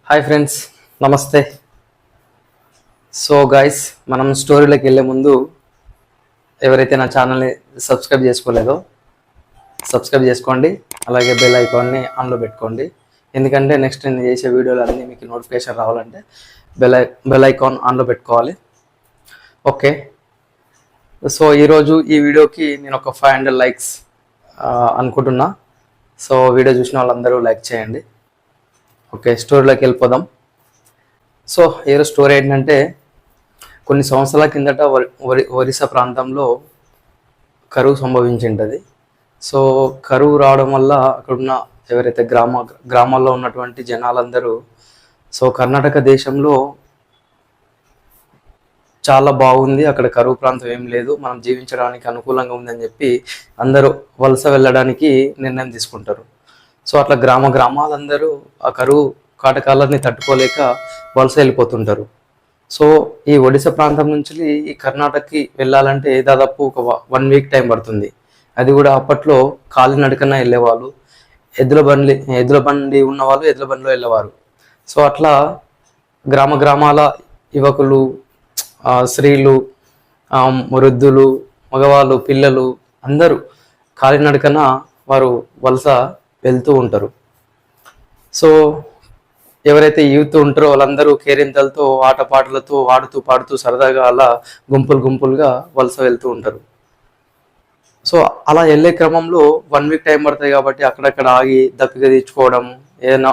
Hi friends, నమస్తే. So guys, మనం స్టోరీలోకి వెళ్ళే ముందు ఎవరైతే నా ఛానల్ని సబ్స్క్రైబ్ చేసుకోలేదో సబ్స్క్రైబ్ చేసుకోండి. అలాగే బెల్ ఐకాన్ని ఆన్లో పెట్టుకోండి. ఎందుకంటే నెక్స్ట్ నేను చేసే వీడియోలు అన్నీ మీకు నోటిఫికేషన్ రావాలంటే బెల్ ఐకాన్ ఆన్లో పెట్టుకోవాలి. ఓకే, సో ఈరోజు ఈ వీడియోకి నేను ఒక 500 లైక్స్ అనుకుంటున్నా. సో వీడియో చూసిన వాళ్ళందరూ లైక్ చేయండి. ఓకే, స్టోరీలోకి వెళ్ళిపోదాం. సో ఈరోజు స్టోరీ ఏంటంటే, కొన్ని సంవత్సరాల కిందట ఒరిస్సా ప్రాంతంలో కరువు సంభవించింటుంది. సో కరువు రావడం వల్ల అక్కడున్న ఎవరైతే గ్రామాల్లో ఉన్నటువంటి జనాలందరూ, సో కర్ణాటక దేశంలో చాలా బాగుంది, అక్కడ కరువు ప్రాంతం ఏం లేదు, మనం జీవించడానికి అనుకూలంగా ఉందని చెప్పి అందరూ వలస వెళ్ళడానికి నిర్ణయం తీసుకుంటారు. సో అట్లా గ్రామాలందరూ ఆ కరువు కాటకాలని తట్టుకోలేక వలస వెళ్ళిపోతుంటారు. సో ఈ ఒడిశా ప్రాంతం నుంచి ఈ కర్ణాటకకి వెళ్ళాలంటే దాదాపు ఒక 1 వీక్ టైం పడుతుంది. అది కూడా అప్పట్లో కాలినడకన వెళ్ళేవాళ్ళు, ఎద్దుల బండి ఉన్నవాళ్ళు ఎద్దుల బండిలో వెళ్ళేవారు. సో అట్లా గ్రామాల యువకులు, స్త్రీలు, వృద్ధులు, మగవాళ్ళు, పిల్లలు అందరూ కాలినడకన వారు వలస వెళ్తూ ఉంటారు. సో ఎవరైతే యూత్ ఉంటారో వాళ్ళందరూ కేరింతలతో, ఆటపాటలతో, ఆడుతూ పాడుతూ సరదాగా అలా గుంపులుగా వలస వెళ్తూ ఉంటారు. సో అలా వెళ్ళే క్రమంలో 1 వీక్ టైం పడుతుంది కాబట్టి అక్కడక్కడ ఆగి దప్పిక తీర్చుకోవడం, ఏదైనా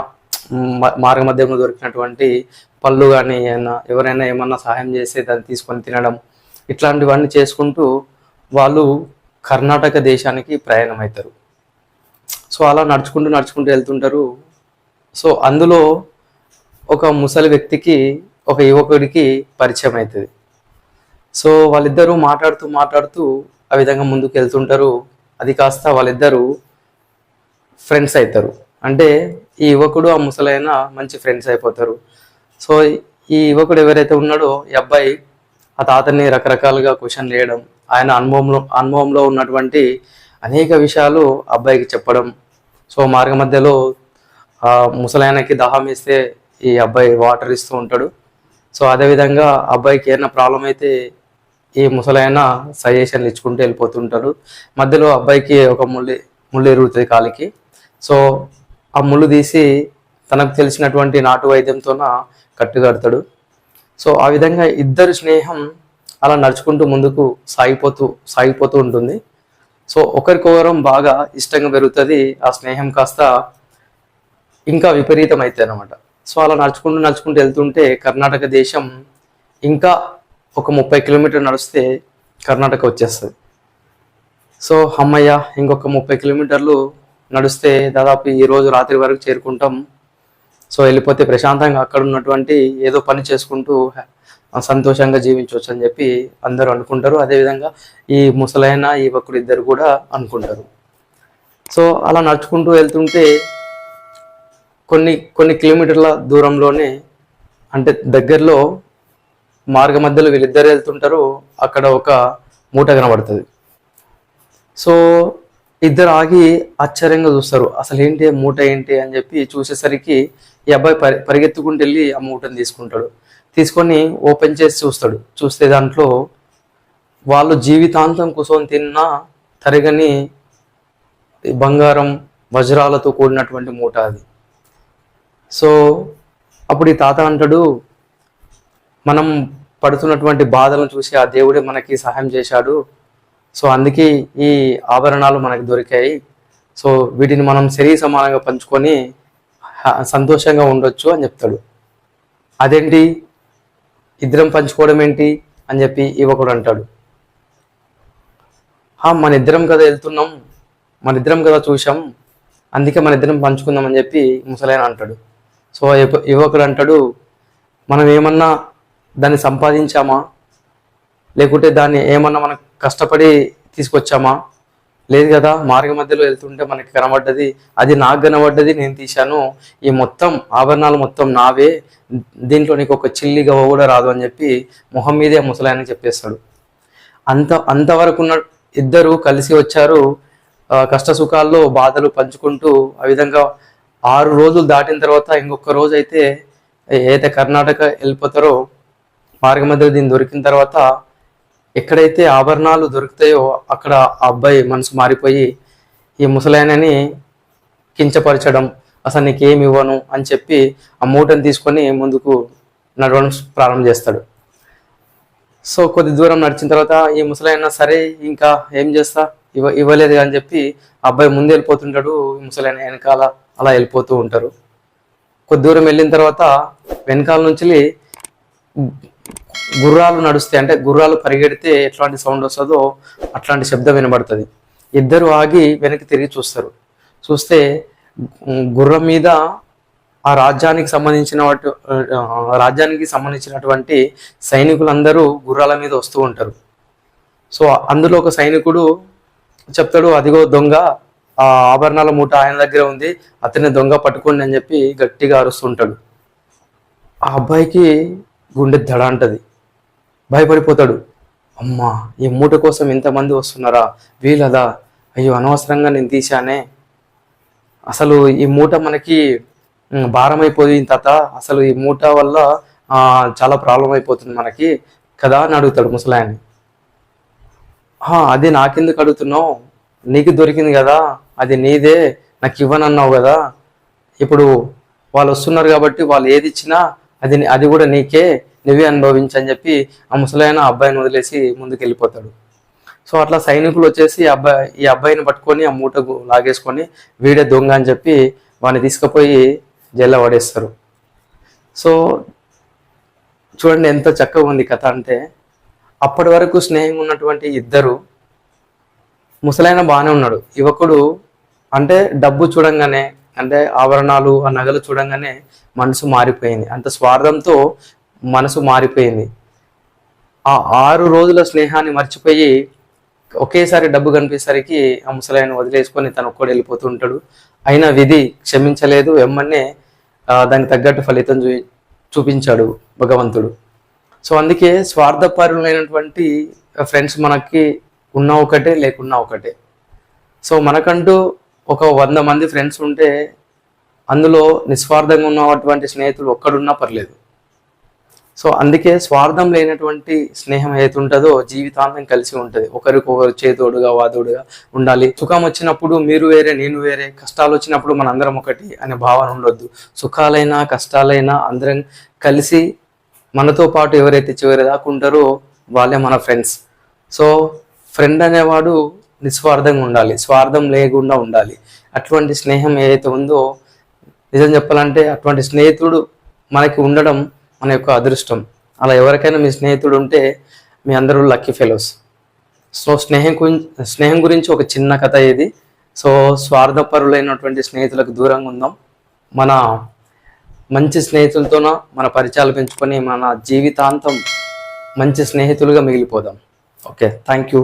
మార్గ మధ్యంలో దొరికినటువంటి పళ్ళు కానీ ఎవరైనా ఏమన్నా సహాయం చేస్తే దాన్ని తీసుకొని తినడం, ఇట్లాంటివన్నీ చేసుకుంటూ వాళ్ళు కర్ణాటక దేశానికి ప్రయాణం అవుతారు. సో అలా నడుచుకుంటూ వెళ్తుంటారు. సో అందులో ఒక ముసలి వ్యక్తికి ఒక యువకుడికి పరిచయం అవుతుంది. సో వాళ్ళిద్దరూ మాట్లాడుతూ ఆ విధంగా ముందుకు వెళ్తుంటారు. అది కాస్త వాళ్ళిద్దరూ ఫ్రెండ్స్ అవుతారు. అంటే ఈ యువకుడు ఆ ముసలైన మంచి ఫ్రెండ్స్ అయిపోతారు. సో ఈ యువకుడు ఎవరైతే ఉన్నాడో, ఈ అబ్బాయి ఆ తాతని రకరకాలుగా క్వశ్చన్లు వేయడం, ఆయన అనుభవంలో ఉన్నటువంటి అనేక విషయాలు అబ్బాయికి చెప్పడం. సో మార్గ మధ్యలో ముసలాయనకి దాహం వేస్తే ఈ అబ్బాయి వాటర్ ఇస్తూ ఉంటాడు. సో అదేవిధంగా అబ్బాయికి ఏమైనా ప్రాబ్లం అయితే ఈ ముసలాయన సజెషన్లు ఇచ్చుకుంటూ వెళ్ళిపోతుంటాడు. మధ్యలో అబ్బాయికి ఒక ముళ్ళు ఎరుగుతుంది కాలికి. సో ఆ ముళ్ళు తీసి తనకు తెలిసినటువంటి నాటు వైద్యంతోన కట్టుకడతాడు. సో ఆ విధంగా ఇద్దరు స్నేహం అలా నడుచుకుంటూ ముందుకు సాగిపోతూ ఉంటుంది. సో ఒకరికొకరం బాగా ఇష్టంగా పెరుగుతుంది. ఆ స్నేహం కాస్త ఇంకా విపరీతం అవుతుంది అనమాట. సో అలా నడుచుకుంటూ వెళ్తుంటే కర్ణాటక దేశం ఇంకా ఒక 30 కిలోమీటర్లు నడిస్తే కర్ణాటక వచ్చేస్తుంది. సో అమ్మయ్య, ఇంకొక 30 కిలోమీటర్లు నడిస్తే దాదాపు ఈ రోజు రాత్రి వరకు చేరుకుంటాం. సో వెళ్ళిపోతే ప్రశాంతంగా అక్కడ ఉన్నటువంటి ఏదో పని చేసుకుంటూ సంతోషంగా జీవించవచ్చు అని చెప్పి అందరూ అనుకుంటారు. అదేవిధంగా ఈ ముసలైన యువకుడు ఇద్దరు కూడా అనుకుంటారు. సో అలా నడుచుకుంటూ వెళ్తుంటే కొన్ని కిలోమీటర్ల దూరంలోనే, అంటే దగ్గరలో మార్గ మధ్యలో వీళ్ళిద్దరు వెళ్తుంటారు. అక్కడ ఒక మూట కనబడుతుంది. సో ఇద్దరు ఆగి ఆశ్చర్యంగా చూస్తారు, అసలు ఏంటి మూట ఏంటి అని చెప్పి చూసేసరికి ఈ అబ్బాయి పరిగెత్తుకుంటూ వెళ్ళి ఆ మూటను తీసుకొని ఓపెన్ చేసి చూస్తే దాంట్లో వాళ్ళు జీవితాంతం కూర్చొని తిన్న తరగని బంగారం, వజ్రాలతో కూడినటువంటి మూట అది. సో అప్పుడు ఈ తాత అంటాడు, మనం పడుతున్నటువంటి బాధలను చూసి ఆ దేవుడే మనకి సహాయం చేశాడు. సో అందుకే ఈ ఆభరణాలు మనకి దొరికాయి. సో వీటిని మనం సరి సమానంగా పంచుకొని సంతోషంగా ఉండొచ్చు అని చెప్తాడు. అదేంటి, ఇద్దరం పంచుకోవడం ఏంటి అని చెప్పి యువకుడు అంటాడు. మన ఇద్దరం కదా వెళ్తున్నాం, మన ఇద్దరం కదా చూసాం, అందుకే మన ఇద్దరం పంచుకుందాం అని చెప్పి ముసలాయన అంటాడు. సో యువకుడు అంటాడు, మనం ఏమన్నా దాన్ని సంపాదించామా, లేకుంటే దాన్ని ఏమన్నా మనం కష్టపడి తీసుకొచ్చామా? లేదు కదా, మార్గ మధ్యలో వెళ్తుంటే మనకి కనబడ్డది, అది నాకు కనబడ్డది, నేను తీశాను, ఈ మొత్తం ఆభరణాలు మొత్తం నావే, దీంట్లో నీకు ఒక చిల్లి గవ్వ కూడా రాదు అని చెప్పి మొహం మీదే ముసలాయనకి చెప్పేస్తాడు. అంతవరకు ఉన్న ఇద్దరు కలిసి వచ్చారు. కష్ట సుఖాల్లో బాధలు పంచుకుంటూ ఆ విధంగా 6 రోజులు దాటిన తర్వాత ఇంకొక రోజు అయితే ఏదైతే కర్ణాటక వెళ్ళిపోతారో మార్గ మధ్యలో దీన్ని దొరికిన తర్వాత ఎక్కడైతే ఆభరణాలు దొరుకుతాయో అక్కడ ఆ అబ్బాయి మనసు మారిపోయి ఈ ముసలాయనని కించపరచడం, అసలు నీకేమి ఇవ్వను అని చెప్పి ఆ మూటను తీసుకొని ముందుకు నడవడం ప్రారంభం చేస్తాడు. సో కొద్ది దూరం నడిచిన తర్వాత ఈ ముసలాయన సరే ఇంకా ఏం చేస్తా, ఇవ్వలేదు అని చెప్పి అబ్బాయి ముందు వెళ్ళిపోతుంటాడు, ఈ ముసలాయన వెనకాల అలా వెళ్ళిపోతూ ఉంటారు. కొద్ది దూరం వెళ్ళిన తర్వాత వెనకాల నుంచి గుర్రాలు నడుస్తాయి, అంటే గుర్రాలు పరిగెడితే ఎట్లాంటి సౌండ్ వస్తుందో అట్లాంటి శబ్దం వినబడుతుంది. ఇద్దరు ఆగి వెనక్కి తిరిగి చూస్తారు. చూస్తే గుర్రం మీద ఆ రాజ్యానికి సంబంధించినటువంటి సైనికులందరూ గుర్రాల మీద వస్తూ ఉంటారు. సో అందులో ఒక సైనికుడు చెప్తాడు, అదిగో దొంగ, ఆ ఆభరణాల మూట ఆయన దగ్గర ఉంది, అతన్ని దొంగ పట్టుకోండి అని చెప్పి గట్టిగా అరుస్తుంటాడు. ఆ అబ్బాయికి గుండె దడ అంటది, భయపడిపోతాడు. అమ్మా, ఈ మూట కోసం ఇంతమంది వస్తున్నారా, వీళ్ళదా, అయ్యో అనవసరంగా నేను తీశానే, అసలు ఈ మూట మనకి భారం అయిపోయింది తాత, అసలు ఈ మూట వల్ల చాలా ప్రాబ్లం అయిపోతుంది మనకి కదా అని అడుగుతాడు ముసలాయన్ని. అది నాకెందుకు అడుగుతున్నావు, నీకు దొరికింది కదా, అది నీదే, నాకు ఇవ్వనన్నావు కదా, ఇప్పుడు వాళ్ళు వస్తున్నారు కాబట్టి వాళ్ళు ఏది ఇచ్చినా అది కూడా నీకే, నువ్వే అనుభవించని చెప్పి ఆ ముసలాయన అబ్బాయిని వదిలేసి ముందుకు వెళ్ళిపోతాడు. సో అట్లా సైనికులు వచ్చేసి ఈ అబ్బాయిని పట్టుకొని ఆ మూటకు లాగేసుకొని వీడే దొంగ అని చెప్పి వాడిని తీసుకుపోయి జైల్లో పడేస్తారు. సో చూడండి ఎంత చక్కగా ఉంది కథ అంటే, అప్పటి వరకు స్నేహంగా ఉన్నటువంటి ఇద్దరు, ముసలాయన బాగానే ఉన్నాడు, యువకుడు అంటే డబ్బు చూడంగానే, అంటే ఆభరణాలు ఆ నగలు చూడంగానే మనసు మారిపోయింది, అంత స్వార్థంతో మనసు మారిపోయింది. ఆ 6 రోజుల స్నేహాన్ని మర్చిపోయి ఒకేసారి డబ్బు కనిపించేసరికి ఆ ముసలాయన వదిలేసుకొని తను ఒక్కడు వెళ్ళిపోతూ ఉంటాడు. అయినా విధి క్షమించలేదు, ఎమ్మన్నే దానికి తగ్గట్టు ఫలితం చూపించాడు భగవంతుడు. సో అందుకే స్వార్థపరులైనటువంటి ఫ్రెండ్స్ మనకి ఉన్న ఒకటే, లేకున్నా ఒకటే. సో మనకంటూ ఒక 100 మంది ఫ్రెండ్స్ ఉంటే అందులో నిస్వార్థంగా ఉన్నటువంటి స్నేహితులు ఒక్కడున్నా పర్లేదు. సో అందుకే స్వార్థం లేనటువంటి స్నేహం ఏది ఉంటుందో జీవితాంతం కలిసి ఉంటుంది, ఒకరికొకరు చేదోడుగా వాదోడుగా ఉండాలి. సుఖం వచ్చినప్పుడు మీరు వేరే నేను వేరే, కష్టాలు వచ్చినప్పుడు మన అందరం ఒకటి అనే భావన ఉండొద్దు. సుఖాలైనా కష్టాలైనా అందరం కలిసి మనతో పాటు ఎవరైతే చివరి దాకా ఉంటారో వాళ్ళే మన ఫ్రెండ్స్. సో ఫ్రెండ్ అనేవాడు నిస్వార్థంగా ఉండాలి, స్వార్థం లేకుండా ఉండాలి. అటువంటి స్నేహం ఏదైతే ఉందో, నిజం చెప్పాలంటే అటువంటి స్నేహితుడు మనకి ఉండడం మన యొక్క అదృష్టం. అలా ఎవరికైనా మీ స్నేహితుడు ఉంటే మీ అందరూ లక్కీ ఫెలోస్. సో స్నేహం గురించి ఒక చిన్న కథ ఇది. సో స్వార్థపరులైనటువంటి స్నేహితులకు దూరంగా ఉందాం, మన మంచి స్నేహితులతోన మన పరిచయాలు పెంచుకొని మన జీవితాంతం మంచి స్నేహితులుగా మిగిలిపోదాం. Okay, thank you,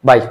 bye.